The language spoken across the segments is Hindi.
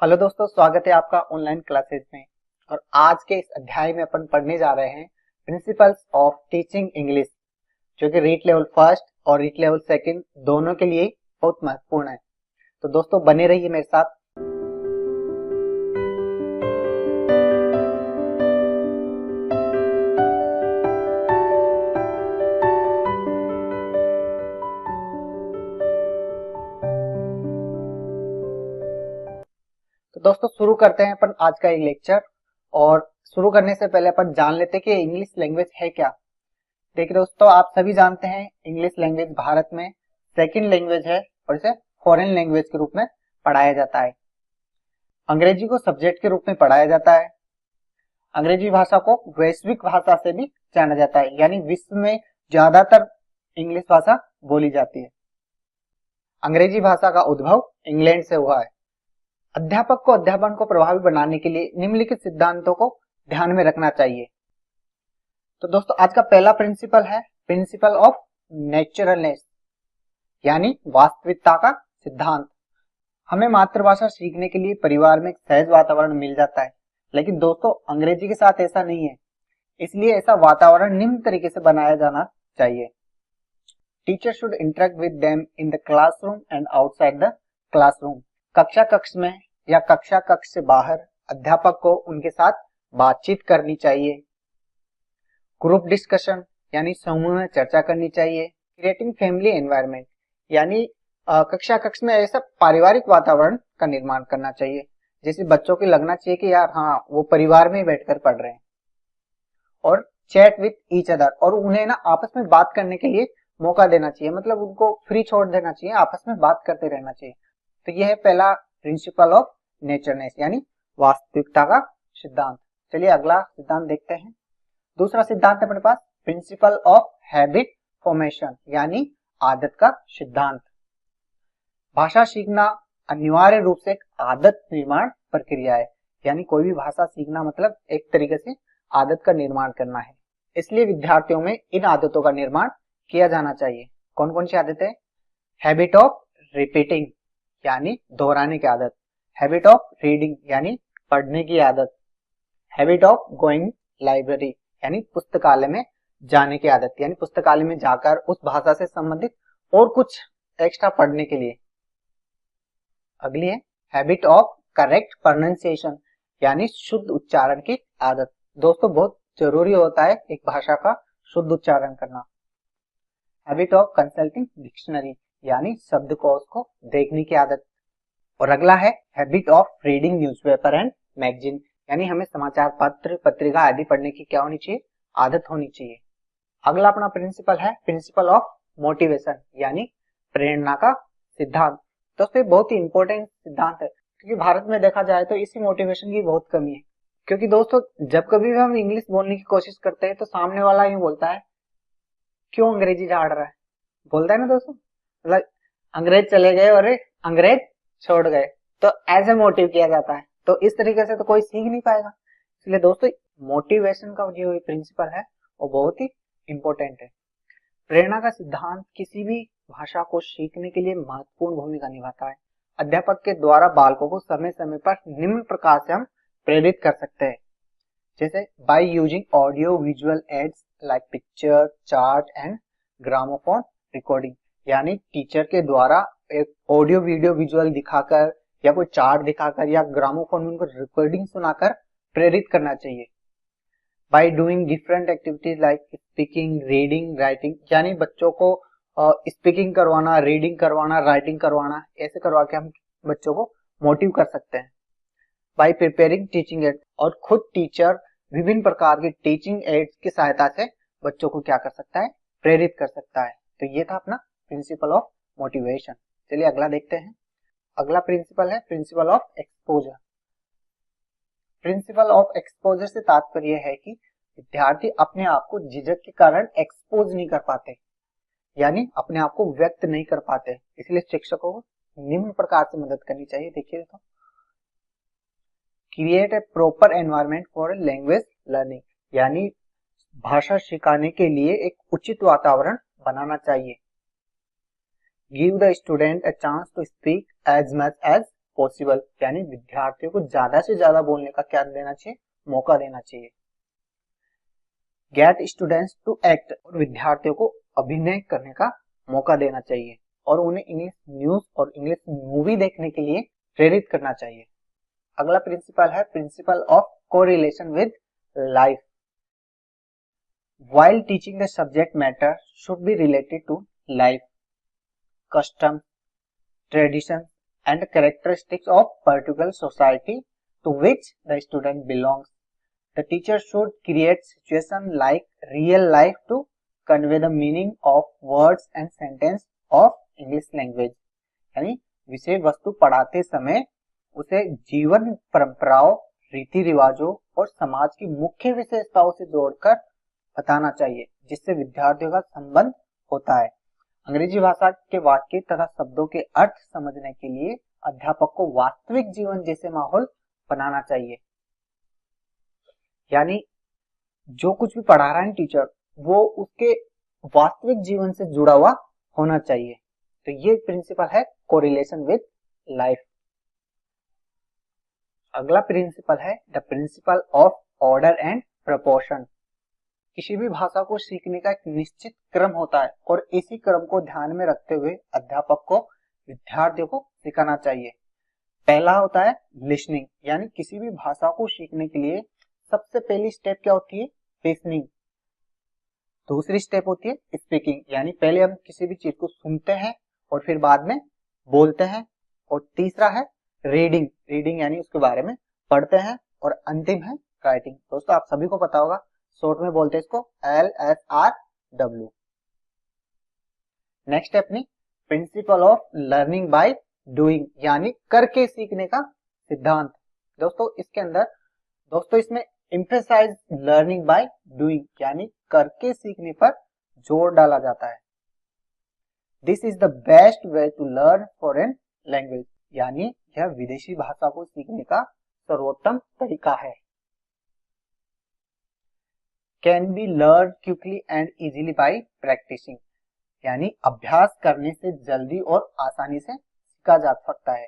हेलो दोस्तों, स्वागत है आपका ऑनलाइन क्लासेस में। और आज के इस अध्याय में अपन पढ़ने जा रहे हैं प्रिंसिपल्स ऑफ टीचिंग इंग्लिश, जो कि रीट लेवल फर्स्ट और रीट लेवल सेकंड दोनों के लिए बहुत महत्वपूर्ण है। तो दोस्तों बने रहिए मेरे साथ। तो दोस्तों शुरू करते हैं अपन आज का ये लेक्चर। और शुरू करने से पहले अपन जान लेते हैं कि इंग्लिश लैंग्वेज है क्या। देखिए दोस्तों, आप सभी जानते हैं इंग्लिश लैंग्वेज भारत में सेकंड लैंग्वेज है और इसे फॉरेन लैंग्वेज के रूप में पढ़ाया जाता है। अंग्रेजी को सब्जेक्ट के रूप में पढ़ाया जाता है। अंग्रेजी भाषा को वैश्विक भाषा से भी जाना जाता है, यानी विश्व में ज्यादातर इंग्लिश भाषा बोली जाती है। अंग्रेजी भाषा का उद्भव इंग्लैंड से हुआ है। अध्यापक को अध्यापन को प्रभावी बनाने के लिए निम्नलिखित सिद्धांतों को ध्यान में रखना चाहिए। तो दोस्तों आज का पहला प्रिंसिपल है प्रिंसिपल ऑफ नेचुरलनेस, यानी वास्तविकता का सिद्धांत। हमें मातृभाषा सीखने के लिए परिवार में एक सहज वातावरण मिल जाता है, लेकिन दोस्तों अंग्रेजी के साथ ऐसा नहीं है। इसलिए ऐसा वातावरण निम्न तरीके से बनाया जाना चाहिए। Teacher should interact with them in the classroom and outside the classroom. कक्षा कक्ष में या कक्षा कक्ष से बाहर अध्यापक को उनके साथ बातचीत करनी चाहिए। ग्रुप डिस्कशन यानी समूह में चर्चा करनी चाहिए। क्रिएटिंग फैमिली एनवायरनमेंट यानी कक्षा कक्ष में ऐसा पारिवारिक वातावरण का निर्माण करना चाहिए, जैसे बच्चों को लगना चाहिए कि यार हाँ वो परिवार में ही बैठकर पढ़ रहे हैं। और चैट विथ ईच अदर, और उन्हें ना आपस में बात करने के लिए मौका देना चाहिए, मतलब उनको फ्री छोड़ देना चाहिए, आपस में बात करते रहना चाहिए। तो यह है पहला प्रिंसिपल ऑफ नेचरनेस यानी वास्तविकता का सिद्धांत। चलिए अगला सिद्धांत देखते हैं। दूसरा सिद्धांत है अपने पास प्रिंसिपल ऑफ हैबिट फॉर्मेशन यानी आदत का सिद्धांत। भाषा सीखना अनिवार्य रूप से एक आदत निर्माण प्रक्रिया है, यानी कोई भी भाषा सीखना मतलब एक तरीके से आदत का निर्माण करना है। इसलिए विद्यार्थियों में इन आदतों का निर्माण किया जाना चाहिए। कौन कौन सी आदतें? हैबिट ऑफ रिपीटिंग यानी दोहराने की आदत, हैबिट ऑफ रीडिंग यानी पढ़ने की आदत, हैबिट ऑफ गोइंग लाइब्रेरी यानी पुस्तकालय में जाने की आदत, यानी पुस्तकालय में जाकर उस भाषा से संबंधित और कुछ एक्स्ट्रा पढ़ने के लिए। अगली है हैबिट ऑफ करेक्ट प्रोनाउंसिएशन यानी शुद्ध उच्चारण की आदत। दोस्तों बहुत जरूरी होता है एक भाषा का शुद्ध उच्चारण करना। हैबिट ऑफ कंसल्टिंग डिक्शनरी यानी शब्दकोश को देखने की आदत। और अगला है habit of reading newspaper and magazine यानी हमें समाचार पत्र पत्रिका आदि पढ़ने की क्या होनी चाहिए? आदत होनी चाहिए। अगला अपना प्रिंसिपल है प्रिंसिपल ऑफ मोटिवेशन यानी प्रेरणा का सिद्धांत। दोस्तों बहुत ही इंपॉर्टेंट सिद्धांत है, क्योंकि भारत में देखा जाए तो इसी मोटिवेशन की बहुत कमी है। क्योंकि दोस्तों जब कभी भी हम इंग्लिश बोलने की कोशिश करते हैं तो सामने वाला यूं बोलता है, क्यों अंग्रेजी झाड़ रहा है, बोलता है ना दोस्तों, मतलब अंग्रेज चले गए और अंग्रेज छोड़ गए, तो ऐसे मोटिव किया जाता है। तो इस तरीके से तो कोई सीख नहीं पाएगा। इसलिए दोस्तों मोटिवेशन का जो प्रिंसिपल है वो बहुत ही इंपॉर्टेंट है। प्रेरणा का सिद्धांत किसी भी भाषा को सीखने के लिए महत्वपूर्ण भूमिका निभाता है। अध्यापक के द्वारा बालकों को समय समय पर निम्न प्रकार से हम प्रेरित कर सकते हैं, जैसे by using audio visual aids like picture chart and gramophone recording, यानी टीचर के द्वारा एक ऑडियो वीडियो विजुअल दिखाकर या कोई चार्ट दिखाकर या ग्रामोफोन में उनको रिकॉर्डिंग सुनाकर प्रेरित करना चाहिए। By doing different activities like speaking reading writing, यानी बच्चों को स्पीकिंग करवाना, रीडिंग करवाना, राइटिंग करवाना, ऐसे करवा के हम बच्चों को मोटिव कर सकते हैं। बाय प्रिपेयरिंग टीचिंग एड, और खुद टीचर विभिन्न प्रकार के टीचिंग एड्स की सहायता से बच्चों को क्या कर सकता है? प्रेरित कर सकता है। तो ये था अपना प्रिंसिपल ऑफ मोटिवेशन। चलिए अगला देखते हैं। अगला प्रिंसिपल है principle of exposure. Principle of exposure से तात्पर्य है कि विद्यार्थी अपने आप को झिझक के कारण एक्सपोज नहीं कर पाते, यानी अपने आप को व्यक्त नहीं कर पाते। इसलिए शिक्षकों को निम्न प्रकार से मदद करनी चाहिए। देखिए तो create a proper environment for language learning, यानी भाषा सिखाने के लिए एक उचित वातावरण बनाना चाहिए। Give the student a chance to speak as much as possible, यानी विद्यार्थियों को ज्यादा से ज्यादा बोलने का क्या देना चाहिए, मौका देना चाहिए। गेट स्टूडेंट्स टू एक्ट, और विद्यार्थियों को अभिनय करने का मौका देना चाहिए और उन्हें इंग्लिश न्यूज और इंग्लिश मूवी देखने के लिए प्रेरित करना चाहिए। अगला प्रिंसिपल है principle of correlation with life. While teaching the subject matter should be related to life, customs, traditions and characteristics of particular society to which the student belongs. The teacher should create situations like real life to convey the meaning of words and sentence of English language. यानी विषय वस्तु पढ़ाते समय उसे जीवन परंपराओं, रीति रिवाजों और समाज की मुख्य विशेषताओं से जोड़कर बताना चाहिए, जिससे विद्यार्थियों का संबंध होता है। अंग्रेजी भाषा के वाक्य तथा शब्दों के अर्थ समझने के लिए अध्यापक को वास्तविक जीवन जैसे माहौल बनाना चाहिए, यानी जो कुछ भी पढ़ा रहा है टीचर वो उसके वास्तविक जीवन से जुड़ा हुआ होना चाहिए। तो ये प्रिंसिपल है कोरिलेशन विद लाइफ। अगला प्रिंसिपल है the principle of order and proportion. किसी भी भाषा को सीखने का एक निश्चित क्रम होता है और इसी क्रम को ध्यान में रखते हुए अध्यापक को विद्यार्थियों को सिखाना चाहिए। पहला होता है लिसनिंग, यानी किसी भी भाषा को सीखने के लिए सबसे पहली स्टेप क्या होती है, लिसनिंग। दूसरी स्टेप होती है स्पीकिंग, यानी पहले हम किसी भी चीज को सुनते हैं और फिर बाद में बोलते हैं। और तीसरा है रीडिंग, रीडिंग यानी उसके बारे में पढ़ते हैं। और अंतिम है राइटिंग। दोस्तों आप सभी को पता होगा, शॉर्ट में बोलते हैं इसको LSRW। नेक्स्ट है अपनी principle of learning by doing, यानी करके सीखने का सिद्धांत। दोस्तों इसके अंदर इसमें एम्फेसाइज लर्निंग बाय डूइंग, यानी करके सीखने पर जोर डाला जाता है। This is the best way to learn foreign language, यानी यह विदेशी भाषा को सीखने का सर्वोत्तम तरीका है। Can be learn quickly and easily by practicing, यानी अभ्यास करने से जल्दी और आसानी से सीखा जा सकता है।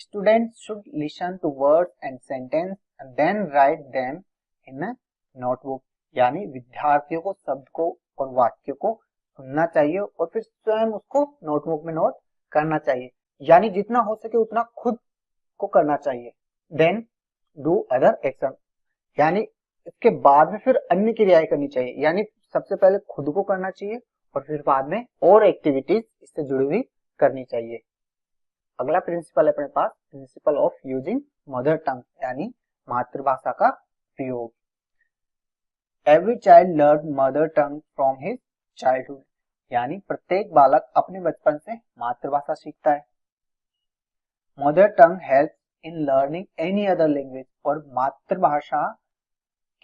Students should listen to words and sentence and then write them in a notebook, यानी विद्यार्थियों को शब्द को और वाक्य को सुनना चाहिए और फिर स्वयं उसको नोटबुक में नोट करना चाहिए, यानी जितना हो सके उतना खुद को करना चाहिए। देन डू अदर एक्शन, यानी इसके बाद में फिर अन्य क्रियाएं करनी चाहिए, यानी सबसे पहले खुद को करना चाहिए और फिर बाद में और एक्टिविटीज इससे जुड़ी हुई करनी चाहिए। अगला प्रिंसिपल है अपने पास principle of using mother tongue, यानी मातृभाषा का प्रयोग। Every child learn mother tongue from his childhood, यानी प्रत्येक बालक अपने बचपन से मातृभाषा सीखता है। Mother tongue help in learning any other language, और मातृभाषा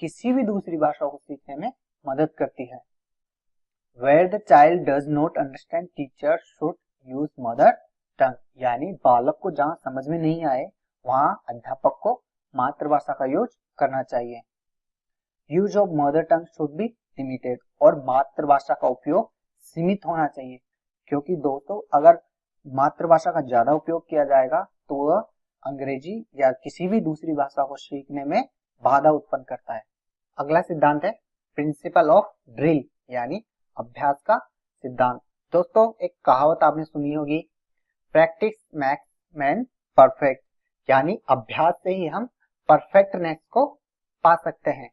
किसी भी दूसरी भाषा को सीखने में मदद करती है। Where the child does not understand, teacher should use mother tongue, यानी बालक को जहां समझ में नहीं आए वहां अध्यापक को मातृभाषा का यूज करना चाहिए। Use of mother tongue should be limited, और मातृभाषा का उपयोग सीमित होना चाहिए, क्योंकि दोस्तों अगर मातृभाषा का ज्यादा उपयोग किया जाएगा तो वह अंग्रेजी या किसी भी दूसरी भाषा को सीखने में बाधा उत्पन्न करता है। अगला सिद्धांत है प्रिंसिपल ऑफ ड्रिल, यानी अभ्यास का सिद्धांत। दोस्तों एक कहावत आपने सुनी होगी, प्रैक्टिस मेक्स मैन परफेक्ट, यानी अभ्यास से ही हम परफेक्टनेस को पा सकते हैं।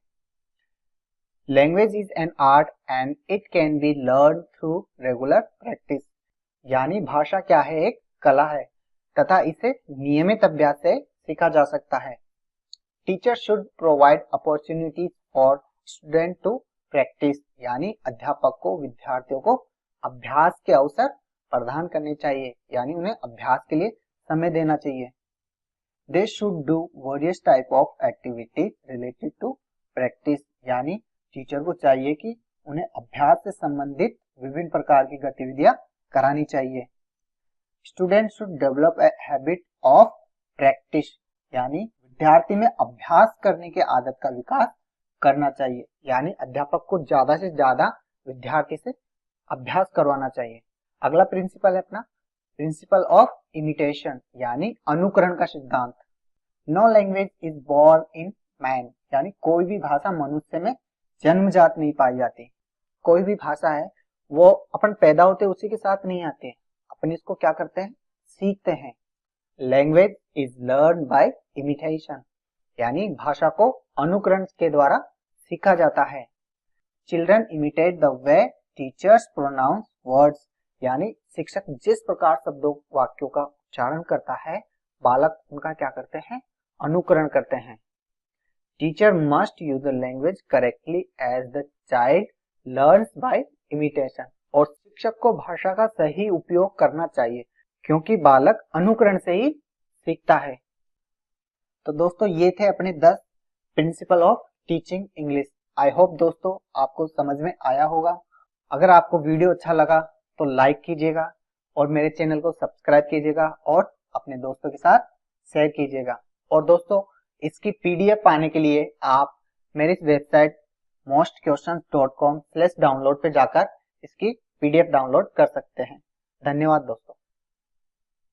Language is an art and it can be learn through regular practice, यानी भाषा क्या है, एक कला है तथा इसे नियमित अभ्यास से सीखा जा सकता है। Teacher should provide opportunities for student to practice, यानी अध्यापक को विद्यार्थियों को अभ्यास के अवसर प्रदान करने चाहिए, यानी उन्हें अभ्यास के लिए समय देना चाहिए। They should do various type of activities related to practice, यानी टीचर को चाहिए कि उन्हें अभ्यास से संबंधित विभिन्न प्रकार की गतिविधियां करानी चाहिए। Student should develop a habit of practice, यानी विद्यार्थी में अभ्यास करने की आदत का विकास करना चाहिए, यानी अध्यापक को ज्यादा से ज्यादा विद्यार्थी से अभ्यास करवाना चाहिए। अगला प्रिंसिपल है अपना प्रिंसिपल ऑफ इमिटेशन यानी अनुकरण का सिद्धांत। No language is born in man यानी कोई भी भाषा मनुष्य में जन्मजात नहीं पाई जाती। कोई भी भाषा है वो अपन पैदा होते उसी के साथ नहीं आते, अपन इसको क्या करते हैं, सीखते हैं। Language is learn by imitation यानी भाषा को अनुकरण के द्वारा सीखा जाता है। Children imitate the way teachers pronounce words यानी शिक्षक जिस प्रकार शब्दों वाक्यों का उच्चारण करता है बालक उनका क्या करते हैं, अनुकरण करते हैं। Teacher must use the language correctly as the child learns by imitation और शिक्षक को भाषा का सही उपयोग करना चाहिए क्योंकि बालक अनुकरण से ही सीखता है। तो दोस्तों ये थे अपने 10 principle of teaching English. I hope दोस्तों आपको समझ में आया होगा। अगर आपको वीडियो अच्छा लगा तो लाइक कीजिएगा और मेरे चैनल को सब्सक्राइब कीजिएगा और अपने दोस्तों के साथ शेयर कीजिएगा। और दोस्तों इसकी पीडीएफ पाने के लिए आप मेरी इस वेबसाइट mostquestions.com/download पे जाकर इसकी पीडीएफ डाउनलोड कर सकते हैं। धन्यवाद दोस्तों।